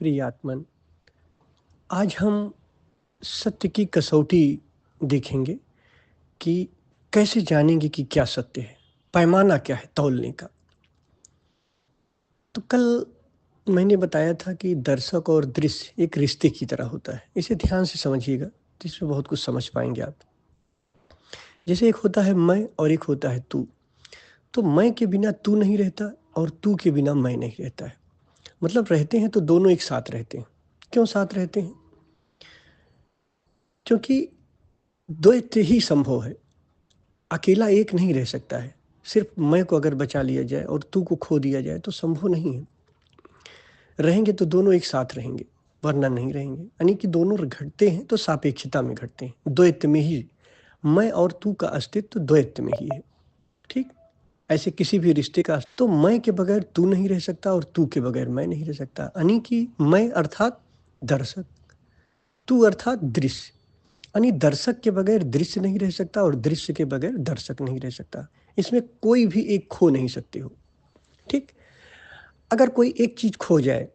प्रिय आत्मन, आज हम सत्य की कसौटी देखेंगे कि कैसे जानेंगे कि क्या सत्य है, पैमाना क्या है तौलने का। तो कल मैंने बताया था कि दर्शक और दृश्य एक रिश्ते की तरह होता है। इसे ध्यान से समझिएगा तो इसमें बहुत कुछ समझ पाएंगे आप। जैसे एक होता है मैं और एक होता है तू। तो मैं के बिना तू नहीं रहता और तू के बिना मैं नहीं रहता है। मतलब रहते हैं तो दोनों एक साथ रहते हैं। क्यों साथ रहते हैं? क्योंकि द्वैत ही संभव है। अकेला एक नहीं रह सकता है। सिर्फ मैं को अगर बचा लिया जाए और तू को खो दिया जाए तो संभव नहीं है। रहेंगे तो दोनों एक साथ रहेंगे, वरना नहीं रहेंगे। यानी कि दोनों घटते हैं तो सापेक्षता में घटते हैं, द्वैत में ही। मैं और तू का अस्तित्व द्वैत में ही है। ठीक? ऐसे किसी भी रिश्ते का तो मैं के बगैर तू नहीं रह सकता और तू के बगैर मैं नहीं रह सकता। यानी कि मैं अर्थात दर्शक, तू अर्थात दृश्य। यानी दर्शक के बगैर दृश्य नहीं रह सकता और दृश्य के बगैर दर्शक नहीं रह सकता। इसमें कोई भी एक खो नहीं सकते हो। ठीक? अगर कोई एक चीज खो जाए,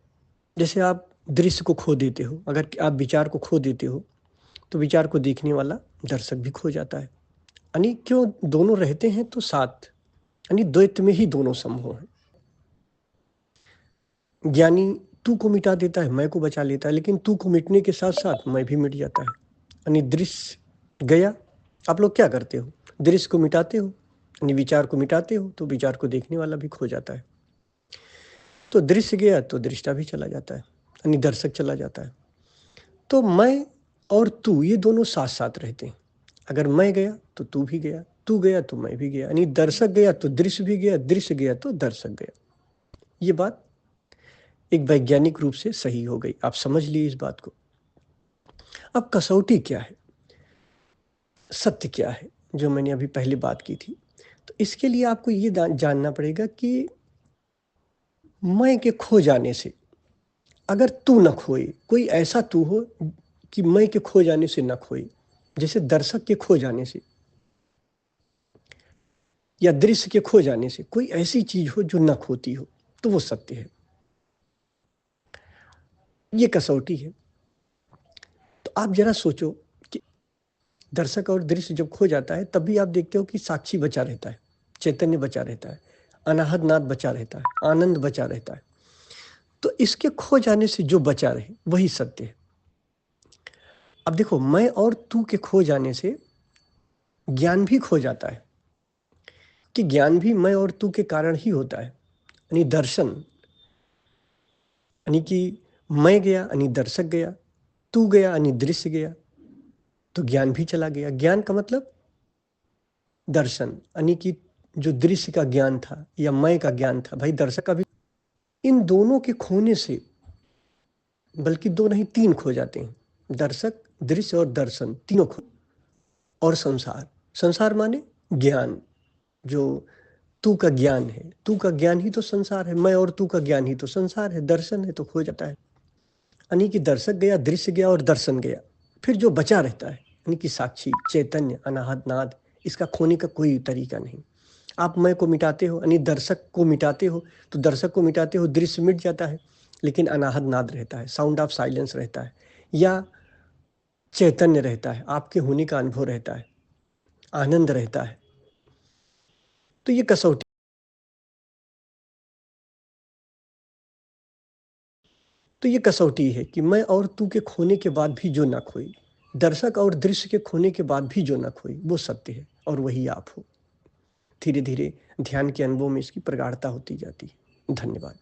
जैसे आप दृश्य को खो देते हो, अगर आप विचार को खो देते हो तो विचार को देखने वाला दर्शक भी खो जाता है। यानी क्यों दोनों रहते हैं तो साथ, यानी द्वैत में ही दोनों संभव है। ज्ञानी तू को मिटा देता है, मैं को बचा लेता है, लेकिन तू को मिटने के साथ साथ मैं भी मिट जाता है। यानी दृश्य गया, आप लोग क्या करते हो? दृश्य को मिटाते हो, यानी विचार को मिटाते हो तो विचार को देखने वाला भी खो जाता है। तो दृश्य गया तो दृष्टा भी चला जाता है, यानी दर्शक चला जाता है। तो मैं और तू ये दोनों साथ साथ रहते हैं। अगर मैं गया तो तू भी गया, तू गया तो मैं भी गया। यानी दर्शक गया तो दृश्य भी गया, दृश्य गया तो दर्शक गया। ये बात एक वैज्ञानिक रूप से सही हो गई। आप समझ लिए इस बात को। अब कसौटी क्या है, सत्य क्या है, जो मैंने अभी पहले बात की थी। तो इसके लिए आपको ये जानना पड़ेगा कि मैं के खो जाने से अगर तू न खोए, कोई ऐसा तू हो कि मैं के खो जाने से न खोए, जैसे दर्शक के खो जाने से या दृश्य के खो जाने से कोई ऐसी चीज हो जो न खोती हो, तो वो सत्य है। ये कसौटी है। तो आप जरा सोचो कि दर्शक और दृश्य जब खो जाता है तब भी आप देखते हो कि साक्षी बचा रहता है, चैतन्य बचा रहता है, अनाहद नाद बचा रहता है, आनंद बचा रहता है। तो इसके खो जाने से जो बचा रहे वही सत्य है। अब देखो, मैं और तू के खो जाने से ज्ञान भी खो जाता है, कि ज्ञान भी मैं और तू के कारण ही होता है। यानी दर्शन, यानी कि मैं गया यानी दर्शक गया, तू गया यानी दृश्य गया, तो ज्ञान भी चला गया। ज्ञान का मतलब दर्शन, यानी कि जो दृश्य का ज्ञान था या मैं का ज्ञान था, भाई दर्शक का भी। इन दोनों के खोने से, बल्कि दो नहीं तीन खो जाते हैं, दर्शक दृश्य और दर्शन तीनों खो। और संसार, संसार माने ज्ञान, जो तू का ज्ञान है, तू का ज्ञान ही तो संसार है, मैं और तू का ज्ञान ही तो संसार है, दर्शन है तो खो जाता है। यानी कि दर्शक गया, दृश्य गया और दर्शन गया, फिर जो बचा रहता है यानी कि साक्षी, चैतन्य, अनाहत नाद, इसका खोने का कोई तरीका नहीं। आप मैं को मिटाते हो यानी दर्शक को मिटाते हो, तो दर्शक को मिटाते हो, दृश्य मिट जाता है, लेकिन अनाहत नाद रहता है, साउंड ऑफ साइलेंस रहता है, या चैतन्य रहता है, आपके होने का अनुभव रहता है, आनंद रहता है। तो ये कसौटी, तो ये कसौटी है कि मैं और तू के खोने के बाद भी जो ना खोई, दर्शक और दृश्य के खोने के बाद भी जो ना खोई, वो सत्य है और वही आप हो। धीरे धीरे ध्यान के अनुभव में इसकी प्रगाढ़ता होती जाती है। धन्यवाद।